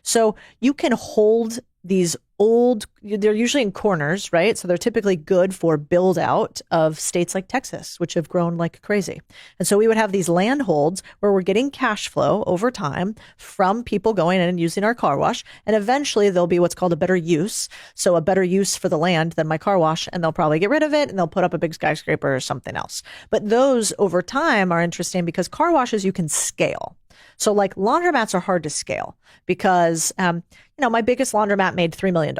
So you can hold these they're usually in corners, right? So they're typically good for build out of states like Texas, which have grown like crazy. And so we would have these land holds where we're getting cash flow over time from people going in and using our car wash. And eventually there'll be what's called a better use. So a better use for the land than my car wash. And they'll probably get rid of it and they'll put up a big skyscraper or something else. But those over time are interesting because car washes you can scale. So like laundromats are hard to scale because, my biggest laundromat made $3 million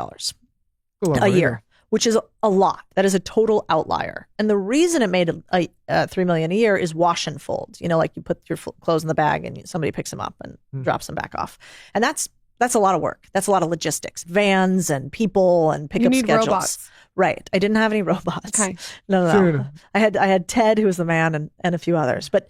a year, which is a lot. That is a total outlier. And the reason it made $3 million a year is wash and fold. Like you put your clothes in the bag and somebody picks them up and drops them back off. And that's a lot of work. That's a lot of logistics, vans and people and pickup schedules. Robots. Right. I didn't have any robots. Okay. No. Sure. I had Ted, who was the man, and a few others. But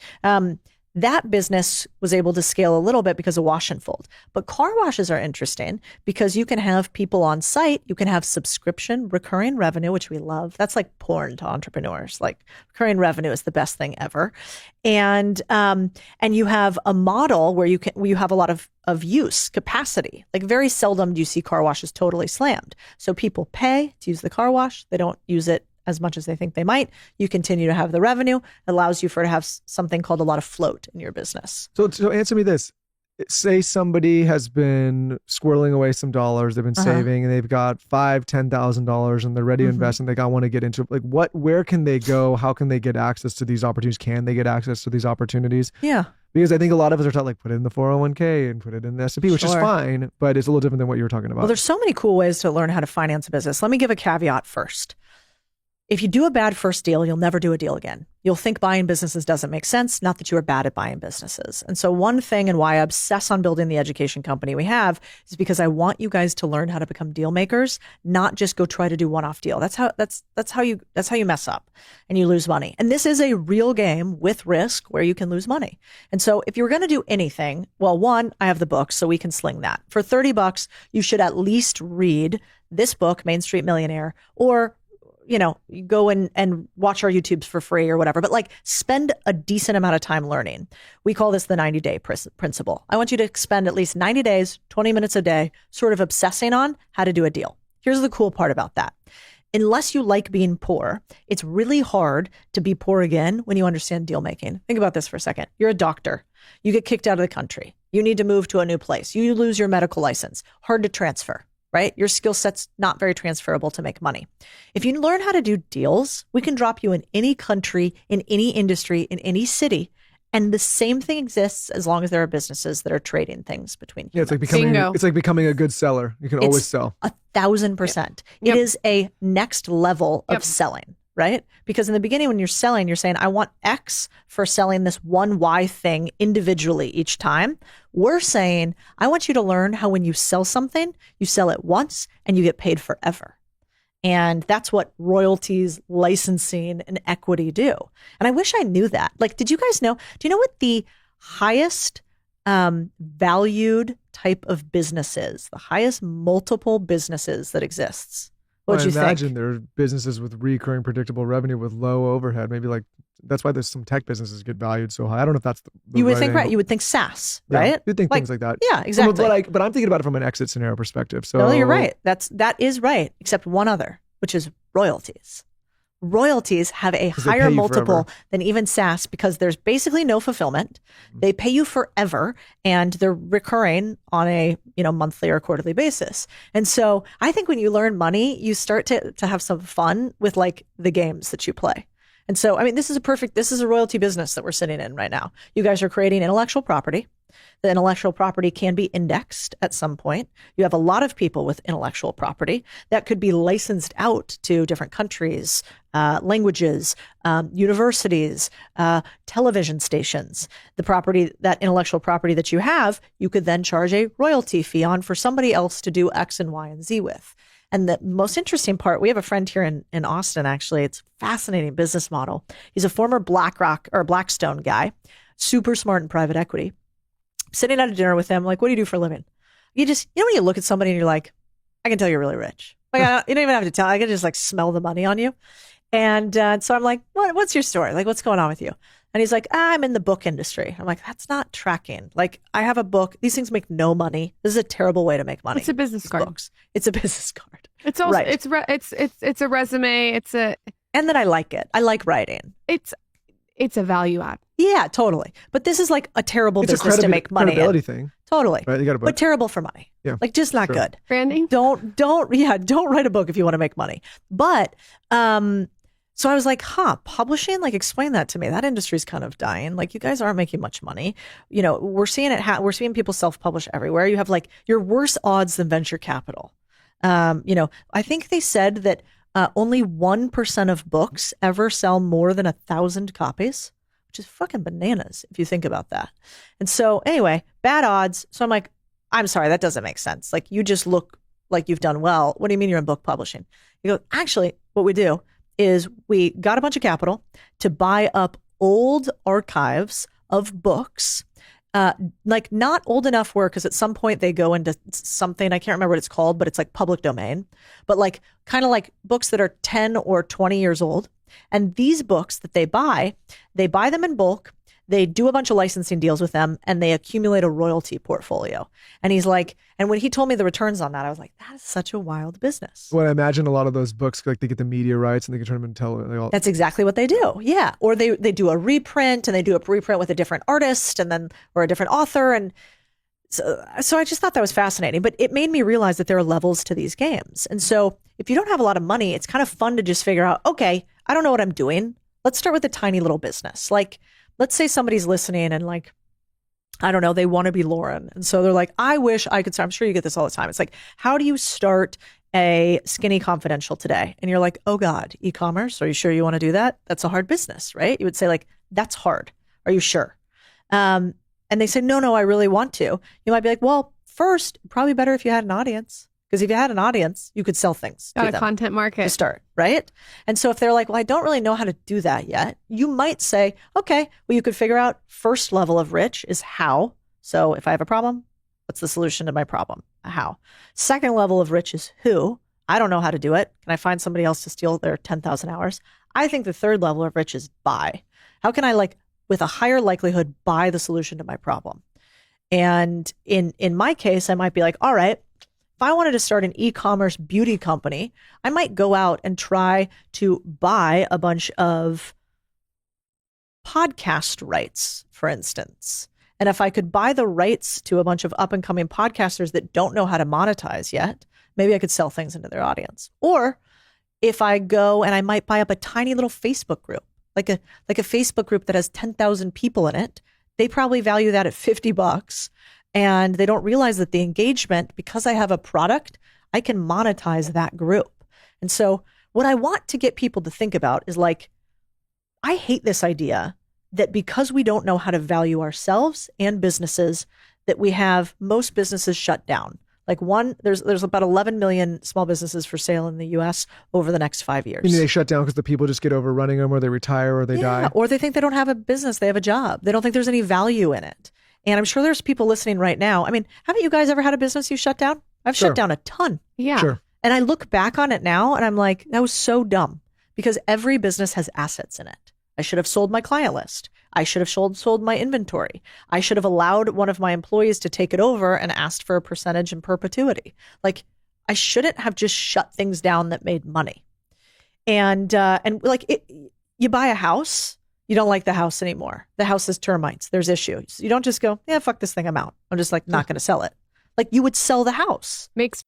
that business was able to scale a little bit because of wash and fold. But car washes are interesting because you can have people on site. You can have subscription, recurring revenue, which we love. That's like porn to entrepreneurs. Like recurring revenue is the best thing ever. And you have a model where you have a lot of use capacity. Like very seldom do you see car washes totally slammed. So people pay to use the car wash. They don't use it as much as they think they might. You continue to have the revenue. It allows you to have something called a lot of float in your business. So answer me this. Say somebody has been squirreling away some dollars, they've been saving, and they've got $5,000-$10,000 and they're ready to invest and they want to get into it. Like where can they go? How can they get access to these opportunities? Can they get access to these opportunities? Yeah. Because I think a lot of us are taught like put it in the 401k and put it in the S&P, which is fine, but it's a little different than what you were talking about. Well, there's so many cool ways to learn how to finance a business. Let me give a caveat first. If you do a bad first deal, you'll never do a deal again. You'll think buying businesses doesn't make sense, not that you are bad at buying businesses. And so one thing and why I obsess on building the education company we have is because I want you guys to learn how to become deal makers, not just go try to do one-off deal. That's how you mess up and you lose money. And this is a real game with risk where you can lose money. And so if you're going to do anything, well, one, I have the book, so we can sling that. For $30, you should at least read this book, Main Street Millionaire, or you go and watch our YouTubes for free or whatever, but like spend a decent amount of time learning. We call this the 90-day principle. I want you to spend at least 90 days, 20 minutes a day, sort of obsessing on how to do a deal. Here's the cool part about that. Unless you like being poor, it's really hard to be poor again when you understand deal making. Think about this for a second. You're a doctor. You get kicked out of the country. You need to move to a new place. You lose your medical license. Hard to transfer. Right? Your skill set's not very transferable to make money. If you learn how to do deals, we can drop you in any country, in any industry, in any city. And the same thing exists as long as there are businesses that are trading things between humans. Yeah, it's like becoming a good seller. You can always sell. 1,000%. Yep. It is a next level of selling, right? Because in the beginning, when you're selling, you're saying, I want X for selling this one Y thing individually each time. We're saying, I want you to learn how when you sell something, you sell it once and you get paid forever. And that's what royalties, licensing, and equity do. And I wish I knew that. Like, did you guys know? Do you know what the highest valued type of business is? The highest multiple businesses that exists? What do you think? I imagine there are businesses with recurring predictable revenue with low overhead. Maybe like that's why there's some tech businesses get valued so high. I don't know if that's the you would right think angle. right. You would think SaaS, right? You'd think things like that. Yeah, exactly. But I'm thinking about it from an exit scenario perspective. So no, you're right. That is right. Except one other, which is royalties. Royalties have a higher multiple than even SaaS because there's basically no fulfillment. They pay you forever and they're recurring on a monthly or quarterly basis. And so I think when you learn money, you start to have some fun with like the games that you play. And so, I mean, this is a royalty business that we're sitting in right now. You guys are creating intellectual property. The intellectual property can be indexed at some point. You have a lot of people with intellectual property that could be licensed out to different countries, languages, universities, television stations. That intellectual property that you have, you could then charge a royalty fee on for somebody else to do X and Y and Z with. And the most interesting part, we have a friend here in Austin, actually. It's a fascinating business model. He's a former BlackRock or Blackstone guy, super smart in private equity. Sitting at a dinner with him, like, what do you do for a living? You just, when you look at somebody and you're like, I can tell you're really rich. Like, you don't even have to tell. I can just like smell the money on you. And so I'm like, what's your story? Like, what's going on with you? And he's like, I'm in the book industry. I'm like, that's not tracking. Like, I have a book. These things make no money. This is a terrible way to make money. It's a business card. Books. It's a business card. It's also Right. it's a resume. And then I like it. I like writing. It's a value add. Yeah, totally. But this is like a terrible It's business a to make money in. credibility thing. Totally. Right? You got a book. But terrible for money. Yeah. Like, just not Sure. good. Branding. Don't write a book if you want to make money. But so I was like, publishing, like, explain that to me. That industry's kind of dying. Like, you guys aren't making much money. You know, we're seeing we're seeing people self-publish everywhere. You have like your worse odds than venture capital. You know, I think they said that only 1% of books ever sell more than 1,000 copies, which is fucking bananas if you think about that. And so anyway, bad odds. So I'm like, I'm sorry, that doesn't make sense. Like, you just look like you've done well. What do you mean you're in book publishing? You go, actually, what we do is we got a bunch of capital to buy up old archives of books, like not old enough where, because at some point they go into something, I can't remember what it's called, but it's like public domain, but like kind of like books that are 10 or 20 years old. And these books that they buy them in bulk. They do a bunch of licensing deals with them, and they accumulate a royalty portfolio. And he's like, and when he told me the returns on that, I was like, that is such a wild business. Well, I imagine a lot of those books, like they get the media rights and they can turn them into That's exactly what they do. Yeah. Or they do a reprint, and they do a reprint with a different artist and then, or a different author. And so I just thought that was fascinating, but it made me realize that there are levels to these games. And so if you don't have a lot of money, it's kind of fun to just figure out, okay, I don't know what I'm doing. Let's start with a tiny little business. Like, let's say somebody's listening and like, I don't know, they want to be Lauren. And so they're like, I wish I could start. I'm sure you get this all the time. It's like, how do you start a Skinny Confidential today? And you're like, oh God, e-commerce. Are you sure you want to do that? That's a hard business, right? You would say like, that's hard. Are you sure? And they say, no, I really want to. You might be like, well, first, probably better if you had an audience. Because if you had an audience, you could sell things Got to a them content market to start, right? And so if they're like, well, I don't really know how to do that yet, you might say, okay, well, you could figure out first level of rich is how. So if I have a problem, what's the solution to my problem? How. Second level of rich is who. I don't know how to do it. Can I find somebody else to steal their 10,000 hours? I think the third level of rich is buy. How can I, like, with a higher likelihood, buy the solution to my problem? And in my case, I might be like, all right, if I wanted to start an e-commerce beauty company, I might go out and try to buy a bunch of podcast rights, for instance. And if I could buy the rights to a bunch of up and coming podcasters that don't know how to monetize yet, maybe I could sell things into their audience. Or if I go and I might buy up a tiny little Facebook group, like a Facebook group that has 10,000 people in it, they probably value that at $50. And they don't realize that the engagement, because I have a product, I can monetize that group. And so what I want to get people to think about is like, I hate this idea that because we don't know how to value ourselves and businesses, that we have most businesses shut down. Like there's about 11 million small businesses for sale in the US over the next 5 years. Maybe they shut down because the people just get over running them, or they retire, or they die. Or they think they don't have a business, they have a job. They don't think there's any value in it. And I'm sure there's people listening right now. I mean, haven't you guys ever had a business you shut down? I've shut down a ton. Yeah. Sure. And I look back on it now and I'm like, that was so dumb, because every business has assets in it. I should have sold my client list. I should have sold my inventory. I should have allowed one of my employees to take it over and asked for a percentage in perpetuity. Like, I shouldn't have just shut things down that made money. And like you buy a house. You don't like the house anymore. The house has termites. There's issues. You don't just go, yeah, fuck this thing, I'm out. I'm just like not going to sell it. Like, you would sell the house. Makes